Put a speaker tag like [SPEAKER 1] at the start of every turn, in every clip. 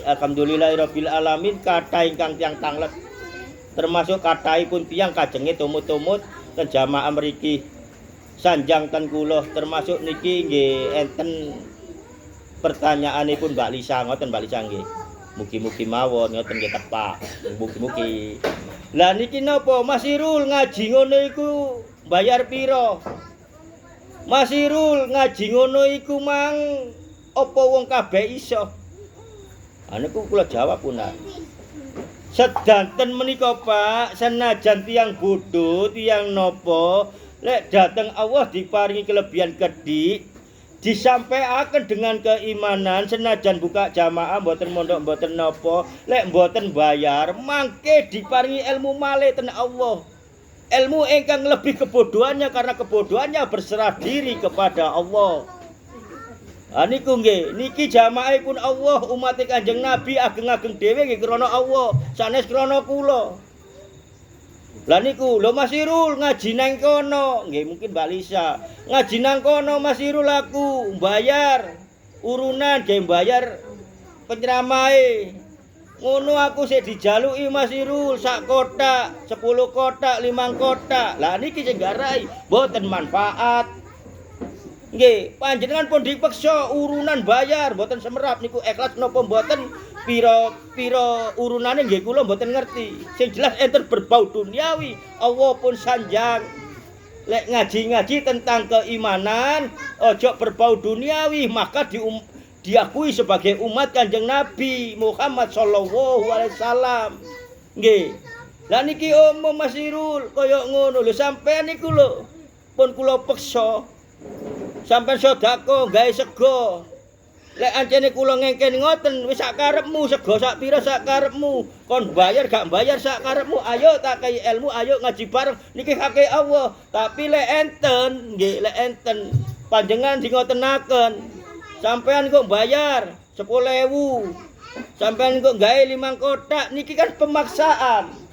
[SPEAKER 1] alhamdulillahirabbil alamin kathah ingkang tiyang tanglet termasuk kathahipun tiyang kajenge tumut-tumut ten jamaah mriki sanjang ten kula termasuk niki nggih enten pertanyaanipun Mbak Lisa ngoten Mbak Lisa nggih. Mugi-mugi mawon ngoten nggih tepak. Mugi-mugi. Lah niki napa Mas Irul ngaji ngono iku bayar piro? Mas Irul ngaji ngono iku mang apa wong kabeh iso? Niku kula jawab punah. Sedanten menika Pak, senajan tiyang bodho, tiyang napa, lek dateng Allah diparingi kelebihan kedik, disampaikan dengan keimanan senajan buka jamaah mboten mondok mboten napa lek mboten bayar mangke diparingi ilmu malih ten Allah ilmu ingkang lebih kebodohannya karena kebodohannya berserah diri kepada Allah. Niku nggih niki jamaahipun Allah umat Kanjeng Nabi ageng-ageng dhewe nggih krana Allah sanes krana kula. Lah niku lho Mas Irul ngaji nang kono, nggih mungkin Mbak Lisa. Ngaji nang kono Mas Irul aku bayar urunan nggih bayar penyeramahe. Ngono aku sik dijaluki Mas Irul sak kotak, 10 kotak, 5 kotak. Lah niki sing garai mboten manfaat. Nggih, panjenengan pun dipeksa urunan bayar mboten semerap niku ikhlas napa mboten pira urunane nggih kula mboten ngerti. Sing jelas enten berbau duniawi, Allah pun sanjang. Lek ngaji-ngaji tentang keimanan, ojo berbau duniawi, maka diakui sebagai umat Kanjeng Nabi Muhammad sallallahu alaihi wasallam. Nggih. Lah niki umum Mas Irul kaya ngono lho sampean niku lho pun kula peksa. Sampai sedako gawe sego. Lek ancene kula ngengken ngoten wis sak karepmu sego sak pira sak karepmu. Kon bayar gak bayar sak karepmu. Ayo tak kei ilmu, ayo ngaji bareng. Niki hake Allah. Tapi lek enten, nggih lek enten panjenengan sing ngotenaken. Sampean kok bayar 10.000. Sampean kok gawe 5 kotak. Niki kan pemaksaan.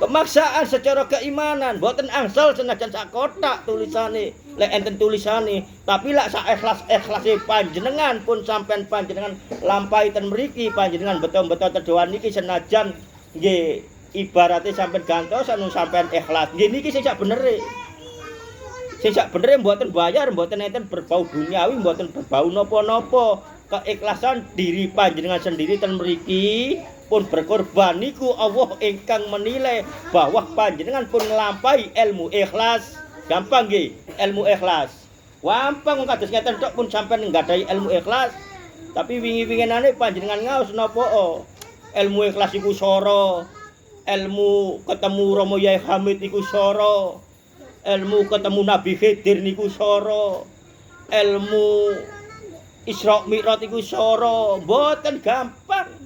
[SPEAKER 1] Pemaksaan secara keimanan, mboten angsal senajan sak kotak tulisane, lek enten tulisane, tapi lak sak ikhlas-ikhlase panjenengan pun sampean panjenengan lampahi ten mriki panjenengan beto-beto tedoan niki senajan nggih ibarate sampean gantosan sampean ikhlas. Nggih niki sing sak benere. Sing sak benere mboten bayar, mboten enten berbau duniawi, mboten berbau napa-napa. Keikhlasan diri panjenengan sendiri ten mriki pun berkorban niku Allah ingkang menilai bahwa panjenengan pun nglampahi ilmu ikhlas. Gampang nggih, ilmu ikhlas. Gampang kados ngeten tok pun sampean nggadahi ilmu ikhlas. Tapi wingi-winginane panjenengan ngaos napa ilmu ikhlas iku sora. Ilmu ketemu Rama Yai Hamid iku sora. Ilmu ketemu Nabi Khidir niku sora. Ilmu Isra Mi'raj iku sora. Mboten gampang.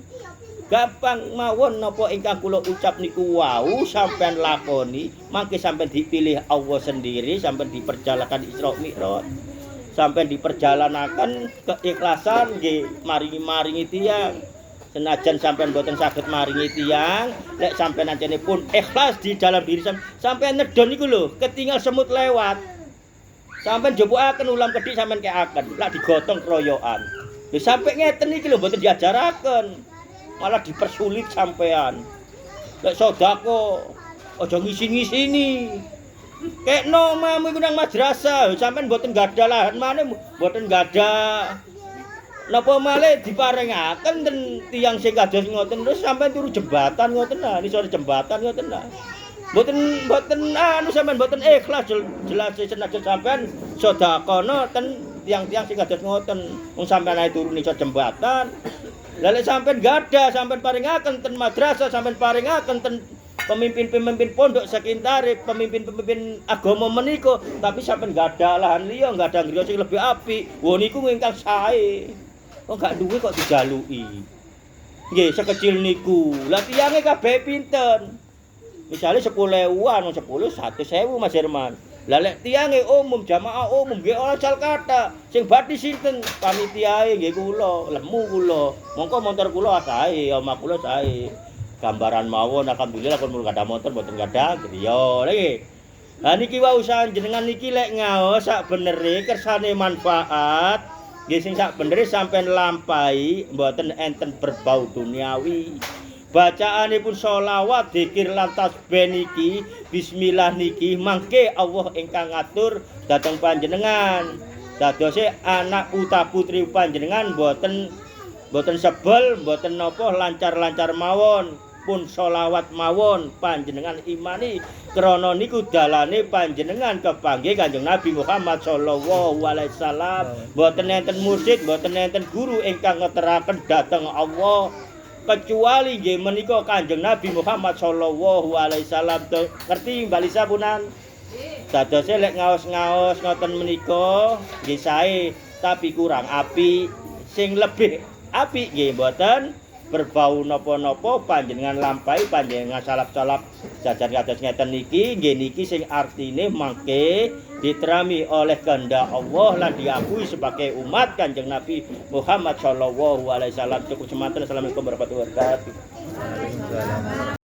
[SPEAKER 1] Gampang mawon napa ingkang kula ucap niku wau sampean lakoni mangke sampean dipilih Allah sendiri sampean diperjalakan Isra Mi'raj sampean diperjalanaken keikhlasan nggih maringi tiyang senajan sampean boten saged maringi tiyang lek sampean ancene pun ikhlas di dalam diri sampean nedon niku lho ketinggal semut lewat sampean jopokaken ulam kedik sampean keaken lak digotong kroyokan lho sampe ngeten iki lho boten diajaraken malah dipersulit sampean. Lek sedako aja ngisi-ngisini. Kekno mamu iku nang madrasah, sampean mboten gadah lahan maneh mboten gadah. Napa malih diparingaken ten tiyang sing kados ngoten terus sampean turu jembatan ngoten nah, nisor jembatan ngoten nah. Mboten sampean mboten ikhlas jelas senajan sampean sedekahna ten tiyang-tiyang sing kados ngoten. Wong sampean ae turu nisor jembatan. Lalu sampean gadah, sampean paringaken ten madrasah, sampean paringaken ten pemimpin-pemimpin pondok sekintare, pemimpin-pemimpin agama menika, tapi sampean gadah lahan liya, gadah griya sing lebih apik. Wah niku ingkang sae. Kok gak duwe kok dijaluki. Nggih, sekecil niku. Lah tiyange kabeh pinten? Misale 10.000-an, 10, 100.000 Mas Herman. Lah lek tiyange umum jamaah umum nggih ora cal kata sing bathi sinten panitiae nggih kula lemu kula mongko motor kula sae omah kula sae gambaran mawon alhamdulillah kon mung gadah motor mboten gadah griya nggih. Lah niki wae usaha jenengan niki lek ngaos sak benere kersane manfaat nggih sing sak benere sampeyan lampahi mboten enten berbau duniawi. Bacaanipun sholawat, dzikir lan tasbih niki, bismillah niki mangke Allah ingkang ngatur dhateng panjenengan. Dadose anak putra putri panjenengan boten sebel, boten napa lancar-lancar mawon, pun sholawat mawon panjenengan imani krana niku dalane panjenengan kepanggih Kanjeng Nabi Muhammad sallallahu alaihi wasallam. Boten enten mursyid, boten enten guru ingkang ngeteraken dhateng Allah kecuali nggih menika Kanjeng Nabi Muhammad sallallahu alaihi wasallam. Ngerti Mbak Lisa punan? Dadose lek ngaos-ngaos ngoten menika nggih sae, tapi kurang apik. Sing lebih apik nggih mboten berbau napa-napa panjenengan lampahi, panjenengan salap-salap jajan kados ngeten niki, nggih niki sing artine mangke diterami oleh kehendak Allah lan diakui sebagai umat Kanjeng Nabi Muhammad sallallahu alaihi wasallam. Cukup semanten. Assalamualaikum warahmatullahi wabarakatuh.